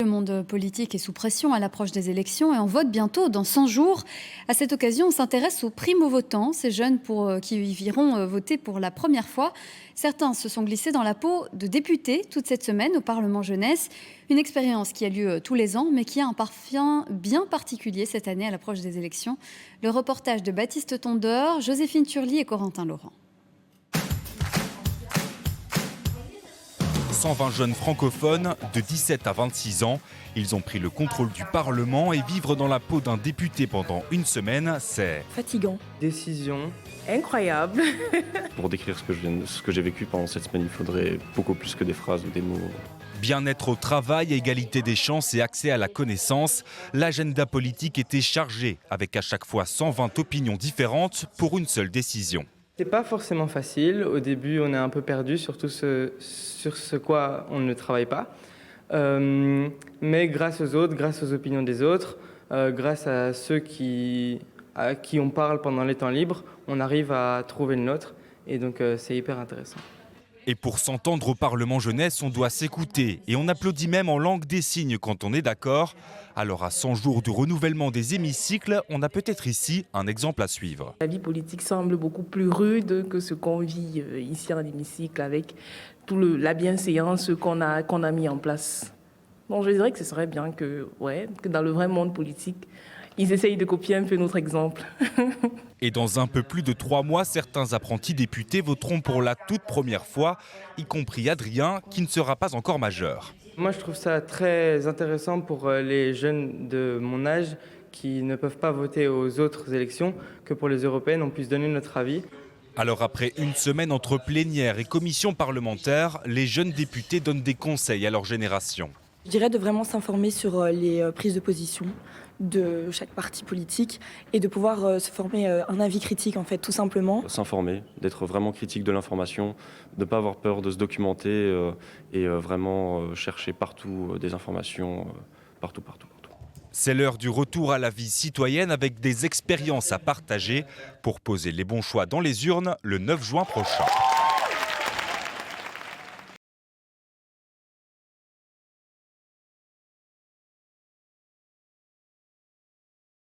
Le monde politique est sous pression à l'approche des élections et on vote bientôt dans 100 jours. À cette occasion, on s'intéresse aux primo-votants, ces jeunes qui iront voter pour la première fois. Certains se sont glissés dans la peau de députés toute cette semaine au Parlement jeunesse. Une expérience qui a lieu tous les ans mais qui a un parfum bien particulier cette année à l'approche des élections. Le reportage de Baptiste Tondeur, Joséphine Turly et Corentin Laurent. 120 jeunes francophones de 17 à 26 ans. Ils ont pris le contrôle du Parlement et vivre dans la peau d'un député pendant une semaine, c'est fatigant. Décision. Incroyable. Pour décrire ce que j'ai vécu pendant cette semaine, il faudrait beaucoup plus que des phrases ou des mots. Bien-être au travail, égalité des chances et accès à la connaissance. L'agenda politique était chargé, avec à chaque fois 120 opinions différentes pour une seule décision. C'est pas forcément facile. Au début, on est un peu perdu, surtout sur ce quoi on ne travaille pas. Mais grâce aux autres, grâce aux opinions des autres, grâce à ceux à qui on parle pendant les temps libres, on arrive à trouver le nôtre. Et donc, c'est hyper intéressant. Et pour s'entendre au Parlement jeunesse, on doit s'écouter. Et on applaudit même en langue des signes quand on est d'accord. Alors à 100 jours du renouvellement des hémicycles, on a peut-être ici un exemple à suivre. La vie politique semble beaucoup plus rude que ce qu'on vit ici en hémicycle avec toute la bienséance qu'on a mis en place. Donc je dirais que ce serait bien que dans le vrai monde politique, ils essayent de copier un peu notre exemple. Et dans un peu plus de 3 mois, certains apprentis députés voteront pour la toute première fois, y compris Adrien, qui ne sera pas encore majeur. Moi, je trouve ça très intéressant pour les jeunes de mon âge qui ne peuvent pas voter aux autres élections, que pour les européennes, on puisse donner notre avis. Alors après une semaine entre plénière et commission parlementaire, les jeunes députés donnent des conseils à leur génération. Je dirais de vraiment s'informer sur les prises de position de chaque parti politique et de pouvoir se former un avis critique en fait tout simplement. S'informer, d'être vraiment critique de l'information, de ne pas avoir peur de se documenter et vraiment chercher partout des informations, partout. C'est l'heure du retour à la vie citoyenne avec des expériences à partager pour poser les bons choix dans les urnes le 9 juin prochain.